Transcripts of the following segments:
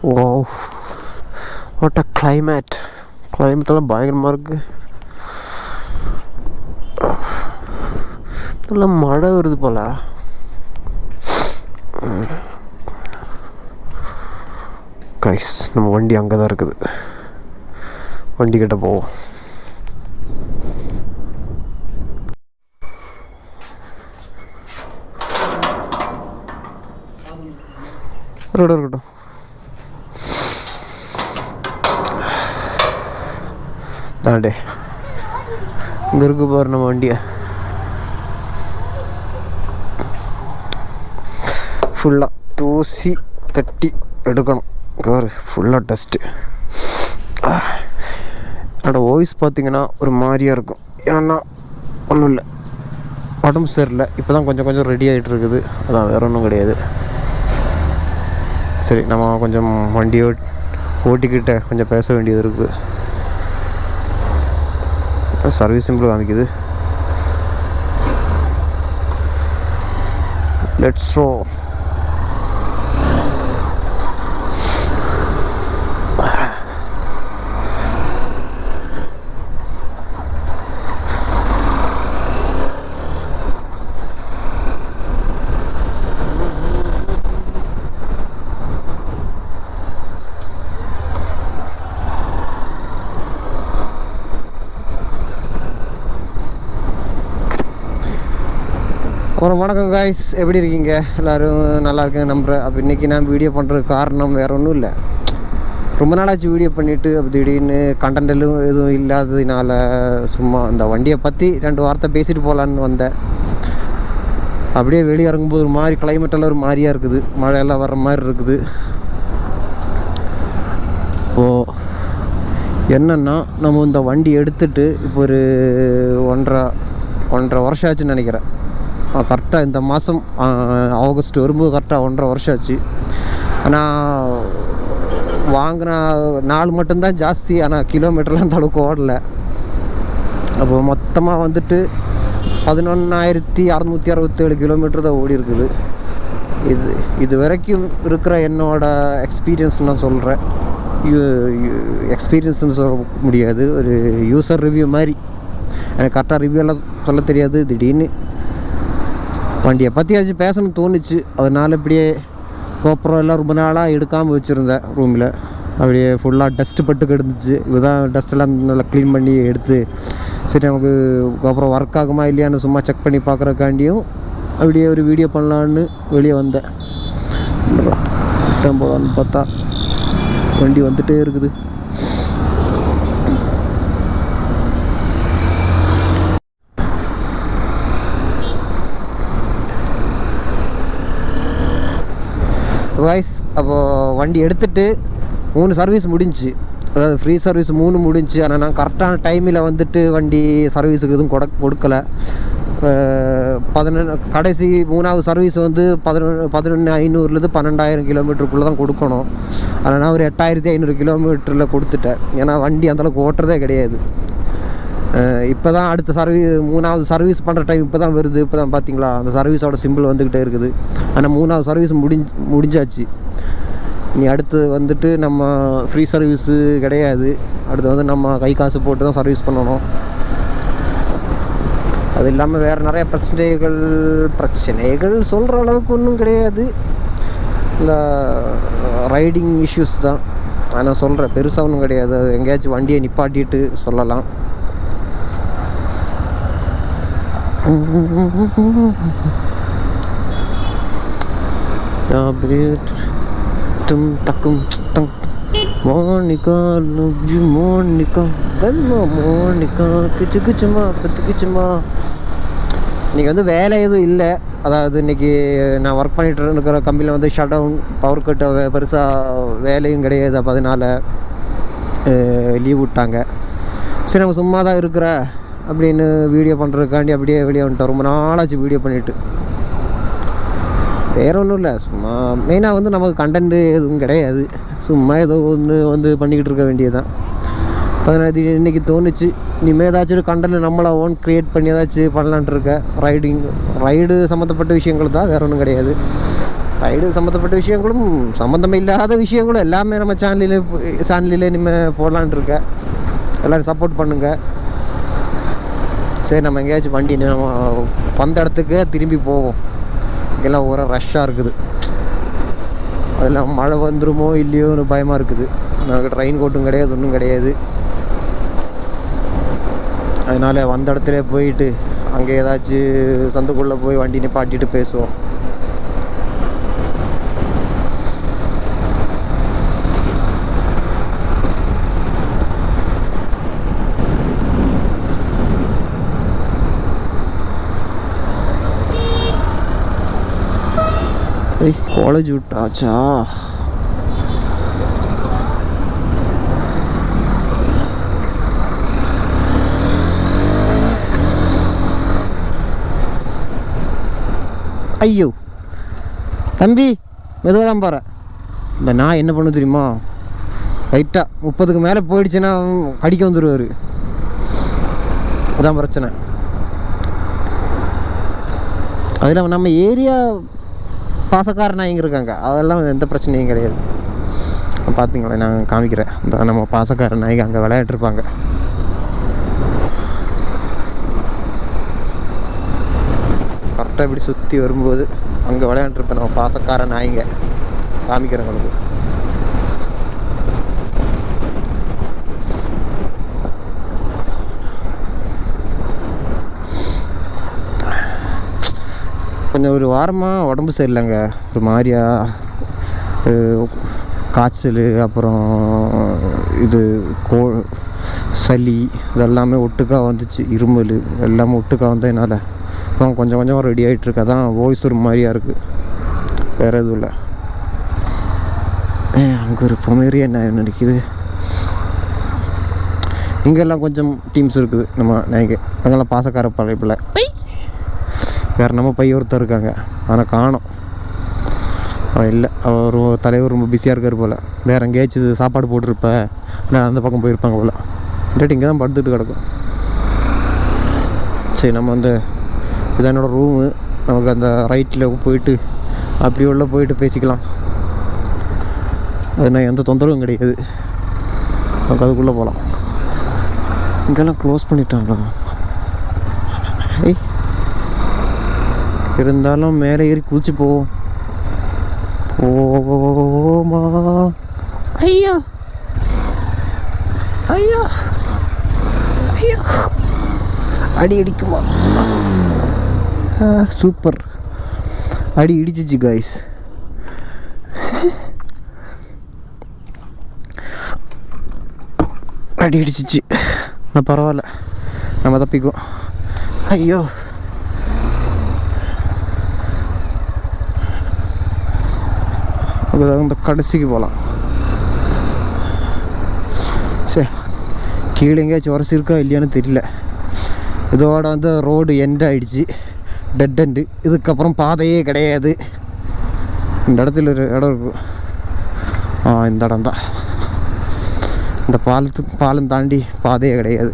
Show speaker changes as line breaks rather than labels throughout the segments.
O, what a climate. கிளைமேட்டெல்லாம் பயங்கரமாக இருக்குது. நல்லா மழை வருது போல். கைஸ், நம்ம வண்டி அங்கே தான் இருக்குது. வண்டி கிட்ட போவோம். இருக்கட்டும். தாண்டே இங்கே இருக்கு பாரு நம்ம வண்டியை. ஃபுல்லாக தூசி தட்டி எடுக்கணும். பாரு ஃபுல்லாக டஸ்ட்டு. என்னோடய வாய்ஸ் பார்த்திங்கன்னா ஒரு மாதிரியாக இருக்கும். ஏன்னா ஒன்றும் இல்லை, உடம்பு சரியில்லை. இப்போ தான் கொஞ்சம் கொஞ்சம் ரெடி ஆகிட்டு இருக்குது. அதான் வேறு ஒன்றும் கிடையாது. சரி, நம்ம கொஞ்சம் வண்டியை ஓட்டிக்கிட்ட கொஞ்சம் பேச வேண்டியது இருக்குது. சர்வீஸ் சிம்பிள் காமிக்குது. லெட்ஸ் ரோ. அப்புறம் வணக்கம் காய்ஸ், எப்படி இருக்கீங்க? எல்லோரும் நல்லா இருக்கேன் நம்புகிறேன். அப்போ இன்றைக்கி நான் வீடியோ பண்ணுறதுக்கு காரணம் வேறு ஒன்றும் இல்லை. ரொம்ப நாளாச்சு வீடியோ பண்ணிவிட்டு அப்போ திடீர்னு கண்டென்ட்டும் எதுவும் இல்லாததுனால சும்மா இந்த வண்டியை பற்றி 2 வார்த்தை பேசிட்டு போகலான்னு வந்தேன். அப்படியே வெளியே இறங்கும்போது ஒரு மாதிரி கிளைமேட்டெல்லாம் ஒரு மாதிரியாக இருக்குது. மழையெல்லாம் வர்ற மாதிரி இருக்குது. இப்போது என்னென்னா, நம்ம இந்த வண்டி எடுத்துகிட்டு இப்போ ஒரு ஒன்றரை வருஷம் ஆச்சுன்னு நினைக்கிறேன். கரெக்டாக இந்த மாதம் ஆகஸ்ட் வரும்போது கரெக்டாக 1.5 வருஷம் ஆச்சு. ஆனால் வாங்கின நாள் மட்டும்தான் ஜாஸ்தி, ஆனால் கிலோமீட்டர்லாம் அந்த அளவுக்கு ஓடலை. அப்போ மொத்தமாக வந்துட்டு 11,667 கிலோமீட்டர் தான் ஓடி இருக்குது. இது வரைக்கும் இருக்கிற என்னோடய எக்ஸ்பீரியன்ஸ் நான் சொல்கிறேன். எக்ஸ்பீரியன்ஸ்னு சொல்ல முடியாது, ஒரு யூசர் ரிவ்யூ மாதிரி. எனக்கு கரெக்டாக ரிவ்யூலாம் சொல்ல தெரியாது. திடீர்னு வண்டியை பற்றியாச்சும் பேசணும்னு தோணுச்சு. அதனால் இப்படியே கோப்ரோ எல்லாம் ரொம்ப நாளாக எடுக்காமல் வச்சுருந்தேன் ரூமில். அப்படியே ஃபுல்லாக டஸ்ட்டு பட்டு கிடந்துச்சு. இதுதான் டஸ்ட்டெல்லாம் நல்லா க்ளீன் பண்ணி எடுத்து, சரி நமக்கு கோப்ரோ ஒர்க் ஆகுமா இல்லையான்னு சும்மா செக் பண்ணி பார்க்குறக்காண்டியும் அப்படியே ஒரு வீடியோ பண்ணலான்னு வெளியே வந்தேன். போகலான்னு பார்த்தா வண்டி வந்துகிட்டே இருக்குது. வாய்ஸ் அப்போது வண்டி எடுத்துகிட்டு 3 சர்வீஸ் முடிஞ்சு, அதாவது ஃப்ரீ சர்வீஸ் 3 முடிஞ்சு. ஆனால் நான் கரெக்டான டைமில் வந்துட்டு வண்டி சர்வீஸுக்கு எதுவும் கொடுக்கலை. கடைசி 3வது சர்வீஸ் வந்து 11,500லேருந்து 12,000 கிலோமீட்டருக்குள்ளே தான் கொடுக்கணும். ஆனால் நான் ஒரு 8,500 கிலோமீட்டரில் கொடுத்துட்டேன். ஏன்னா வண்டி அந்தளவுக்கு ஓட்டுறதே கிடையாது. இப்போ தான் அடுத்த 3வது சர்வீஸ் பண்ணுற டைம் இப்போ தான் வருது. இப்போ தான் பார்த்தீங்களா அந்த சர்வீஸோட சிம்பிள் வந்துக்கிட்டே இருக்குது. ஆனால் 3வது சர்வீஸ் முடிஞ்சாச்சு. இனி அடுத்து வந்துட்டு நம்ம ஃப்ரீ சர்வீஸு கிடையாது. அடுத்து வந்து நம்ம கை காசு போட்டு தான் சர்வீஸ் பண்ணணும். அது இல்லாமல் வேறு நிறைய பிரச்சனைகள் சொல்கிற அளவுக்கு ஒன்றும் கிடையாது. இந்த ரைடிங் இஷ்யூஸ் தான் நான் சொல்கிறேன். பெருசாக ஒன்றும் கிடையாது. எங்கேயாச்சும் வண்டியை நிப்பாட்டிட்டு சொல்லலாம். மோனிகா லவ் யூ மோனிகா வெல்மா மோனிகா கிச்சுமா பத்துக்குச்சுமா. இன்றைக்கி வந்து வேலை எதுவும் இல்லை. அதாவது இன்றைக்கி நான் ஒர்க் பண்ணிகிட்டு இருக்கிற கம்பெனியில் வந்து ஷட் டவுன், பவர் கட்டு, பெருசாக வேலையும் கிடையாது. அப்போ அதனால் லீவ் விட்டாங்க. சரி நம்ம சும்மா தான் இருக்கிற அப்படின்னு வீடியோ பண்ணுறதுக்காண்டி அப்படியே வெளியே வந்துட்டோம். ரொம்ப நாளாச்சு வீடியோ பண்ணிவிட்டு. வேறு ஒன்றும் இல்லை, சும்மா மெயினாக வந்து நமக்கு கண்டென்ட்டு எதுவும் கிடையாது. சும்மா ஏதோ ஒன்று வந்து பண்ணிக்கிட்டு இருக்க வேண்டியது தான். 17 இன்றைக்கி தோணுச்சு, இனிமேல் ஏதாச்சும் கண்டென்ட் நம்மளை ஓன் க்ரியேட் பண்ணி ஏதாச்சும் பண்ணலான்ட்டு இருக்கேன். ரைடு சம்மந்தப்பட்ட விஷயங்கள் தான், வேறு ஒன்றும் கிடையாது. ரைடு சம்மந்தப்பட்ட விஷயங்களும் சம்மந்தம் இல்லாத விஷயங்களும் எல்லாமே நம்ம சேனலில் இனிமேல் போடலான் இருக்கேன். எல்லோரும் சப்போர்ட் பண்ணுங்கள். சரி, நம்ம எங்கேயாச்சும் வண்டி நம்ம வந்த இடத்துக்கு திரும்பி போவோம். இங்கெல்லாம் ஒரே ரஷ்ஷாக இருக்குது. அதெல்லாம் மழை வந்துடுமோ இல்லையோன்னு பயமாக இருக்குது. நமக்கு ட்ரெயின் கோட்டும் கிடையாது, ஒன்றும் கிடையாது. அதனால் வந்த இடத்துல போயிட்டு அங்கே ஏதாச்சும் சந்துக்குள்ளே போய் வண்டி நிப்பாட்டிட்டு பேசுவோம். காலேஜ் விட்டாச்சா? ஐயோ தம்பி, மெதுவாக தான் போகிறேன். இந்த நான் என்ன பண்ணு தெரியுமா, லைட்டாக 30க்கு மேலே போயிடுச்சுன்னா கடிக்க வந்துடுவார். அதான் பிரச்சனை. அதில் நம்ம ஏரியா பாசக்கார நாய்ங்க இருக்காங்க, அதெல்லாம் எந்த பிரச்சனையும் கிடையாது. பார்த்திங்களா, நான் காமிக்கிறேன். இந்த நம்ம பாசக்கார நாய்ங்க அங்கே விளையாட்டுருப்பாங்க. கரெக்டாக இப்படி சுற்றி வரும்போது அங்கே விளையாண்டுருப்பேன் நம்ம பாசக்கார நாய்ங்க. காமிக்கிறேன் உங்களுக்கு. கொஞ்சம் ஒரு வாரமாக உடம்பு சரியில்லைங்க, ஒரு மாதிரியா காய்ச்சல், அப்புறம் இது சளி, இதெல்லாமே ஒட்டுக்கா வந்துச்சு. இருமல் எல்லாமே ஒட்டுக்கா வந்ததுனால இப்போ கொஞ்சம் கொஞ்சம் ரெடி ஆகிட்டுருக்கு. அதான் வாய்ஸ் ஒரு மாதிரியாக இருக்குது, வேறு எதுவும் இல்லை. அங்கே ஒரு பொமேரியா என்ன நினைக்குது. இங்கெல்லாம் கொஞ்சம் டீம்ஸ் இருக்குது நம்ம நாய்க்கு. அங்கெல்லாம் பாசக்கார பழைப்பில் வேறு நம்ம பையன் ஒருத்தர் இருக்காங்க, ஆனால் காணோம். இல்லை, அவர் தலைவர் ரொம்ப பிஸியாக இருக்கார் போல். வேறு எங்கேயாச்சும் சாப்பாடு போட்டிருப்பேன், இல்லை அந்த பக்கம் போயிருப்பாங்க போல். இல்லாட்டி இங்கே தான் படுத்துட்டு கிடக்கும். சரி, நம்ம வந்து இதான் என்னோடய ரூமு. நமக்கு அந்த ரைட்டில் போயிட்டு அப்படி உள்ள போயிட்டு பேசிக்கலாம். அது நான் எந்த தொந்தரவும் கிடையாது. நமக்கு அதுக்குள்ளே போகலாம். இங்கெல்லாம் க்ளோஸ் பண்ணிட்டாங்களா? இருந்தாலும் மேலே ஏறி குதிச்சு போவோமா? ஐயோ ஐயோ ஐயோ, அடி அடிக்குமா? சூப்பர், அடி இடிச்சிச்சு காய்ஸ். அடி இடிச்சிச்சு. நான் பரவாயில்ல, நம்ம தப்பிக்குவோம். ஐயோ, அந்த கடைசிக்கு போகலாம். சரி, கீழே எங்கேயாச்சும் உரசி இருக்கா இல்லையான்னு தெரியல. இதோட வந்து ரோடு எண்ட் ஆகிடுச்சு, டெட் எண்டு. இதுக்கப்புறம் பாதையே கிடையாது. இந்த இடத்துல ஒரு இடம் இருக்கும். இந்த இடம் தான். இந்த பாலம் தாண்டி பாதையே கிடையாது.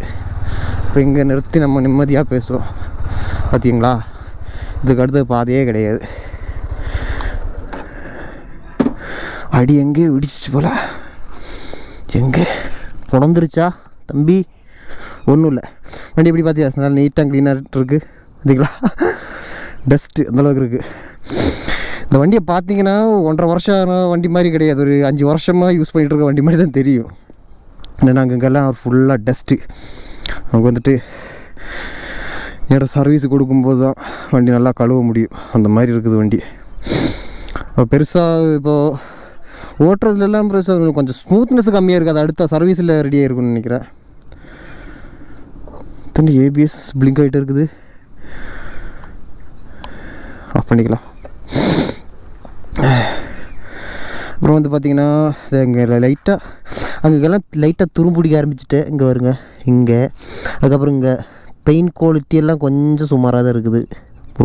இப்போ இங்கே நிறுத்தி நம்ம நிம்மதியாக பேசுவோம். பார்த்தீங்களா, இதுக்கு அடுத்து பாதையே கிடையாது. அடி எங்கேயோ இடிச்சிச்சு போல. எங்கே புடந்துருச்சா தம்பி? ஒன்றும் இல்லை. வண்டி எப்படி பார்த்தியா, நல்லா நீட்டாக க்ளீனாக இருக்குது. பார்த்தீங்களா, டஸ்ட்டு அந்தளவுக்கு இருக்குது. இந்த வண்டியை பார்த்தீங்கன்னா 1.5 வருஷம் வண்டி மாதிரி கிடையாது, ஒரு 5 வருஷமாக யூஸ் பண்ணிகிட்டு இருக்க வண்டி மாதிரி தான் தெரியும். ஏன்னா நாங்கள் இங்கெல்லாம் ஃபுல்லாக டஸ்ட்டு. நமக்கு வந்துட்டு என்னோடய சர்வீஸ் கொடுக்கும்போது தான் வண்டி நல்லா கழுவ முடியும். அந்த மாதிரி இருக்குது வண்டி. பெருசாக இப்போது ஓட்டுறதுலாம் பெருசாக கொஞ்சம் ஸ்மூத்னஸ் கம்மியாக இருக்குது. அது அடுத்த சர்வீஸில் ரெடியாக இருக்குன்னு நினைக்கிறேன். தண்ணி ஏபிஎஸ் பிளிங்க் ஆகிட்டு இருக்குது. ஆஃப் பண்ணிக்கலாம். அப்புறம் வந்து பார்த்திங்கன்னா இங்கே லைட்டாக அங்கெல்லாம் லைட்டாக துரும்பிடிக்க ஆரம்பிச்சுட்டு இங்கே வருங்க. இங்கே அதுக்கப்புறம் இங்கே பெயிண்ட் குவாலிட்டியெல்லாம் கொஞ்சம் சுமாராக தான் இருக்குது,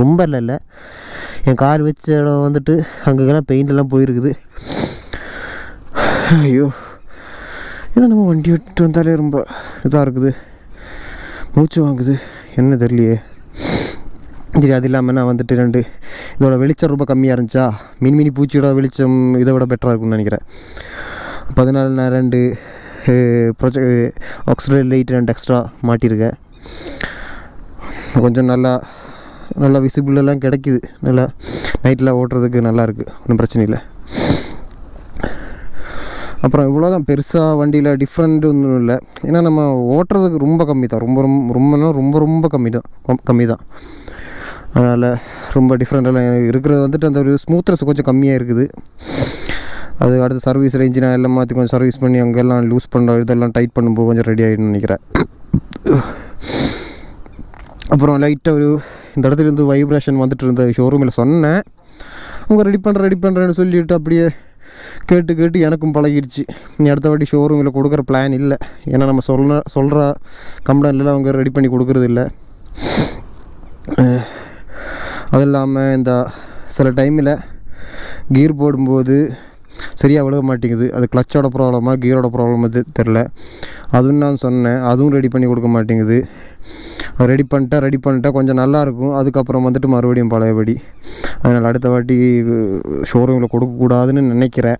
ரொம்ப இல்லை. என் கால் வச்ச இடம் வந்துட்டு அங்கெல்லாம் பெயிண்டெல்லாம் போயிருக்குது. ஐயோ, ஏன்னா நம்ம வண்டி விட்டு வந்தாலே ரொம்ப இதாக இருக்குது, மூச்சு வாங்குது, என்ன தெரியலையே. சரி, அது இல்லாமல் நான் வந்துட்டு இதோட வெளிச்சம் ரொம்ப கம்மியாக இருந்துச்சா, மினி பூச்சியோட வெளிச்சம் இதை விட பெட்டராக இருக்கும்னு நினைக்கிறேன். 14 நான் 2 ஆக்சிடென்ட் லைட் 2 எக்ஸ்ட்ரா மாட்டியிருக்கேன். கொஞ்சம் நல்லா விசிபிளெல்லாம் கிடைக்கிது, நல்லா நைட்டில் ஓட்டுறதுக்கு நல்லாயிருக்கு, ஒன்றும் பிரச்சனை இல்லை. அப்புறம் இவ்வளோ தான், பெருசாக வண்டியில் டிஃப்ரெண்ட் ஒன்றும் இல்லை. ஏன்னா நம்ம ஓட்டுறதுக்கு ரொம்ப கம்மி தான், ரொம்ப கம்மி தான். அதனால் ரொம்ப டிஃப்ரெண்ட்டெல்லாம் இருக்கிறது வந்துட்டு அந்த ஒரு ஸ்மூத்னஸ் கொஞ்சம் கம்மியாக இருக்குது. அது அடுத்த சர்வீஸில் இன்ஜின் எல்லாம் மாற்றி கொஞ்சம் சர்வீஸ் பண்ணி அங்கெல்லாம் லூஸ் பண்ணுற இதெல்லாம் டைட் பண்ணும்போது கொஞ்சம் ரெடி ஆகிடுன்னு நினைக்கிறேன். அப்புறம் லைட்டாக இந்த இடத்துல இருந்து வைப்ரேஷன் வந்துட்டு இருந்த ஷோரூமில் சொன்னேன். அவங்க ரெடி பண்ணுறேன்னு சொல்லிவிட்டு அப்படியே கேட்டு எனக்கும் பழகிடுச்சு. அடுத்த வாட்டி ஷோரூமில் கொடுக்குற பிளான் இல்லை. ஏன்னா நம்ம சொல்கிற கம்ப்ளைண்ட்லாம் அவங்க ரெடி பண்ணி கொடுக்குறது இல்லை. அது இல்லாமல் இந்த சில டைமில் கீர் போடும்போது சரியாக விழுக மாட்டேங்குது. அது கிளச்சோட ப்ராப்ளமாக கீரோட ப்ராப்ளம் தெரில. அதுவும் நான் சொன்னேன், அதுவும் ரெடி பண்ணி கொடுக்க மாட்டேங்குது. ரெடி பண்ணிட்டா கொஞ்சம் நல்லாயிருக்கும். அதுக்கப்புறம் வந்துட்டு மறுபடியும் பழையபடி. அதனால் அடுத்த வாட்டி ஷோரூமில் கொடுக்கக்கூடாதுன்னு நினைக்கிறேன்.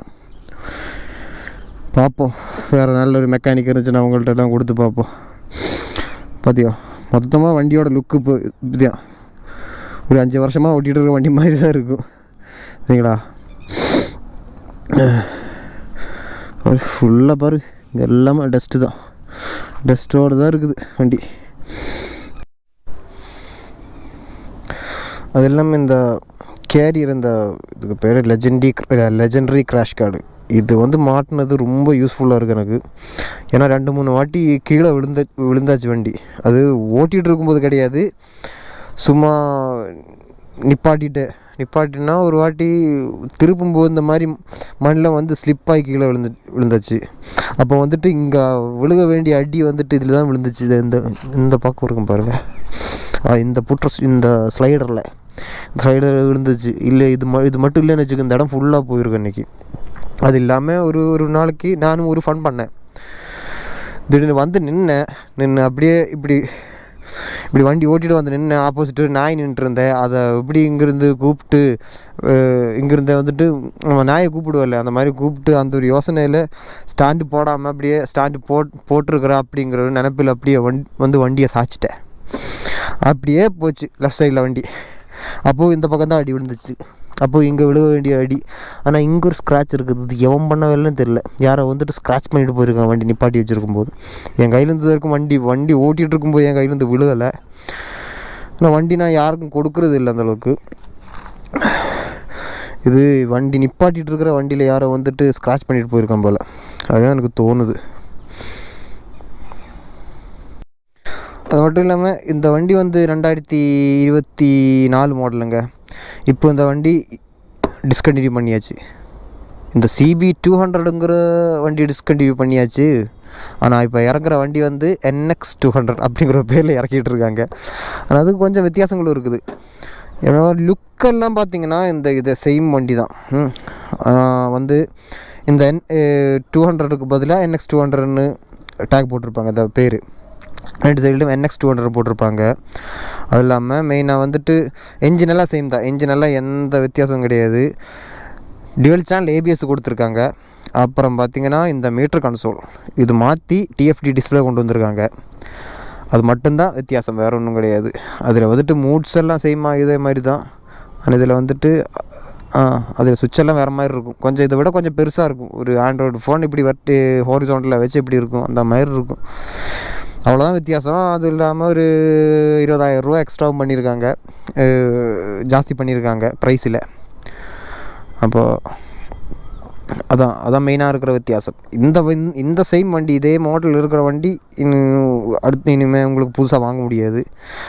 பார்ப்போம், வேறு நல்ல ஒரு மெக்கானிக் இருந்துச்சுன்னா அவங்கள்ட்ட எல்லாம் கொடுத்து பார்ப்போம். பார்த்தியோ, மொத்தமாக வண்டியோட லுக்கு இப்போ இதுதான் ஒரு 5 வருஷமாக ஓட்டிகிட்டு இருக்க வண்டி மாதிரி தான் இருக்கும், சரிங்களா? ஃபுல்லாக பாரு, இங்கே எல்லாமே டஸ்ட்டோடு தான் இருக்குது வண்டி. அது இல்லாமல் இந்த கேரியர், இதுக்கு பேர் லெஜெண்டரி கிராஷ் கார்டு, இது மாட்டினது ரொம்ப யூஸ்ஃபுல்லாக இருக்குது எனக்கு. ஏன்னா 2-3 வாட்டி கீழே விழுந்தாச்சு வண்டி. அது ஓட்டிகிட்டு இருக்கும்போது கிடையாது, சும்மா நிப்பாட்டினா ஒரு வாட்டி திருப்பும்போது இந்த மாதிரி மண்ணில் ஸ்லிப்பாகி கீழே விழுந்தாச்சு. அப்போ இங்கே விழுக வேண்டிய அடி இதில் தான் விழுந்துச்சு. இந்த பக்கம் இருக்கும் பாருங்கள், இந்த ஸ்லைடர் விழுந்துச்சு. இல்லை இது மட்டும் இல்லைன்னு வச்சுக்க, இந்த இடம் ஃபுல்லாக போயிருக்கு அன்றைக்கி. அது இல்லாமல் ஒரு நாளைக்கு நானும் ஒரு ஃபன் பண்ணேன். திடீர்னு நின்று அப்படியே இப்படி வண்டி ஓட்டிகிட்டு நின்று ஆப்போசிட்டு நாய் நின்றுருந்தேன். அதை இப்படி இங்கேருந்து கூப்பிட்டு இங்கேருந்து நம்ம நாயை கூப்பிடுவோம்ல, அந்த மாதிரி கூப்பிட்டு அந்த ஒரு யோசனையில் ஸ்டாண்டு போடாமல் அப்படியே ஸ்டாண்டு போட்டிருக்கிறா அப்படிங்கிற ஒரு நினைப்பில் அப்படியே வண்டியை சாய்ச்சிட்டேன். அப்படியே போச்சு லெஃப்ட் சைடில் வண்டி. அப்போது இந்த பக்கம் தான் அடி விழுந்துச்சு. அப்போது இங்கே விழுக வேண்டிய அடி. ஆனால் இங்கே ஒரு ஸ்க்ராட்ச் இருக்குது. இது எவன் பண்ண வேலைன்னு தெரில, யாரை ஸ்க்ராட்ச் பண்ணிட்டு போயிருக்காங்க வண்டி நிப்பாட்டி வச்சுருக்கும்போது. என் கையிலேருந்து இருக்கும் வண்டி ஓட்டிகிட்டு இருக்கும்போது என் கையிலேருந்து விழுகலை. ஆனால் வண்டி நான் யாருக்கும் கொடுக்குறது இல்லை அந்தளவுக்கு. இது வண்டி நிப்பாட்டிகிட்டு இருக்கிற வண்டியில் யாரோ ஸ்க்ராட்ச் பண்ணிட்டு போயிருக்கான் போல், அதுதான் எனக்கு தோணுது. அது மட்டும் இல்லாமல் இந்த வண்டி 2024 மாடலுங்க. இப்போ இந்த வண்டி டிஸ்கண்டினியூ பண்ணியாச்சு. இந்த CB 200ங்கிற வண்டி டிஸ்கண்டினியூ பண்ணியாச்சு. ஆனால் இப்போ இறங்குற வண்டி NX 200 அப்படிங்கிற பேரில் இறக்கிட்டு இருக்காங்க. ஆனால் அதுக்கு கொஞ்சம் வித்தியாசங்களும் இருக்குது. ஏன்னா லுக்கெல்லாம் பார்த்திங்கன்னா இதை சேம் வண்டி தான். இந்த 200க்கு பதிலாக NX 200ன்னு டேக் போட்டிருப்பாங்க, அந்த பேர். 2 சைட்லையும் NX 200 போட்டிருப்பாங்க. அது இல்லாமல் மெயினாக என்ஜினெல்லாம் சேம் தான், என்ஜினெல்லாம் எந்த வித்தியாசமும் கிடையாது. டியூவல் சேனல் ABS கொடுத்துருக்காங்க. அப்புறம் பார்த்திங்கன்னா இந்த மீட்டர் கன்சோல் இது மாற்றி TFT டிஸ்பிளே கொண்டு வந்திருக்காங்க. அது மட்டும்தான் வித்தியாசம், வேறு ஒன்றும் கிடையாது. அதில் மூட்ஸ் எல்லாம் சேமாக இதே மாதிரி தான். ஆனால் இதில் அதில் சுவிட்செல்லாம் வேறு மாதிரி இருக்கும். கொஞ்சம் இதை விட கொஞ்சம் பெருசாக இருக்கும். ஒரு ஆண்ட்ராய்டு ஃபோன் இப்படி ஹாரிசான்டலில் வச்சு இப்படி இருக்கும், அந்த மாதிரி இருக்கும். அவ்வளோதான் வித்தியாசம். அது இல்லாமல் ஒரு 20,000 ரூபா எக்ஸ்ட்ராவும் பண்ணியிருக்காங்க, ஜாஸ்தி பண்ணியிருக்காங்க ப்ரைஸில். அப்போது அதான் மெயினாக இருக்கிற வித்தியாசம். இந்த சேம் வண்டி, இதே மாடல் இருக்கிற வண்டி இனிமேல் உங்களுக்கு புதுசாக வாங்க முடியாது.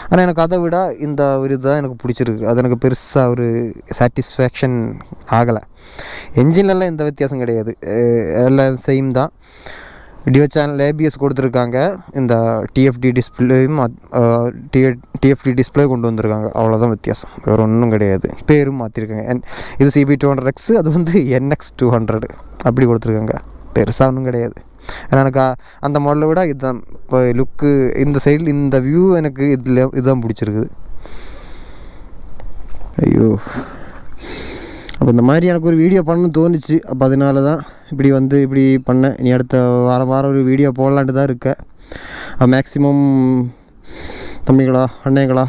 ஆனால் எனக்கு அதை விட இந்த ஒரு இதுதான் எனக்கு பிடிச்சிருக்கு. அது எனக்கு பெருசாக ஒரு சாட்டிஸ்ஃபேக்ஷன் ஆகலை. என்ஜின்லலாம் எந்த வித்தியாசம் கிடையாது, எல்லாம் சேம் தான். டியோ சேனல் ABS கொடுத்துருக்காங்க. இந்த TFT டிஸ்பிளே கொண்டு வந்திருக்காங்க. அவ்வளோதான் வித்தியாசம், வேறு ஒன்றும் கிடையாது. பேரும் மாற்றிருக்காங்க. இது CB 200X, அது NX 200 அப்படி கொடுத்துருக்காங்க. பெருசாக ஒன்றும் கிடையாது. ஏன்னா எனக்கு அந்த மாடலை விட இதுதான் இப்போ லுக்கு, இந்த சைடில் இந்த வியூ எனக்கு இதுதான் பிடிச்சிருக்குது. ஐயோ, அப்போ இந்த மாதிரி எனக்கு ஒரு வீடியோ பண்ணணும்னு தோணுச்சு. அப்போ அதனால தான் இப்படி பண்ணேன். இனி அடுத்த வாரம் ஒரு வீடியோ போடலான்ட்டு தான் இருக்கேன். மேக்ஸிமம் தம்பிங்களா அண்ணங்களா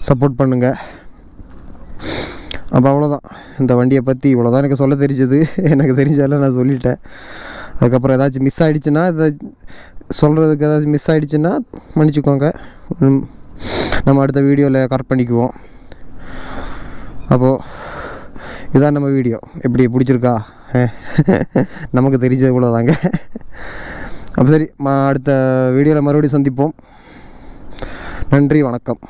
சப்போர்ட் பண்ணுங்கள். அப்போ அவ்வளோதான், இந்த வண்டியை பற்றி இவ்வளோதான் எனக்கு சொல்ல தெரிஞ்சது. எனக்கு தெரிஞ்சாலும் நான் சொல்லிட்டேன். அதுக்கப்புறம் ஏதாச்சும் மிஸ் ஆகிடுச்சுன்னா, சொல்கிறதுக்கு ஏதாச்சும் மிஸ் ஆகிடுச்சுன்னா மன்னிச்சிக்கோங்க. நம்ம அடுத்த வீடியோவில் கரெக்ட் பண்ணிக்குவோம். அப்போது இதான் நம்ம வீடியோ. எப்படி பிடிச்சிருக்கா? நமக்கு தெரிஞ்சது கூட தாங்க. அப்போ சரி, அடுத்த வீடியோவில் மறுபடியும் சந்திப்போம். நன்றி, வணக்கம்.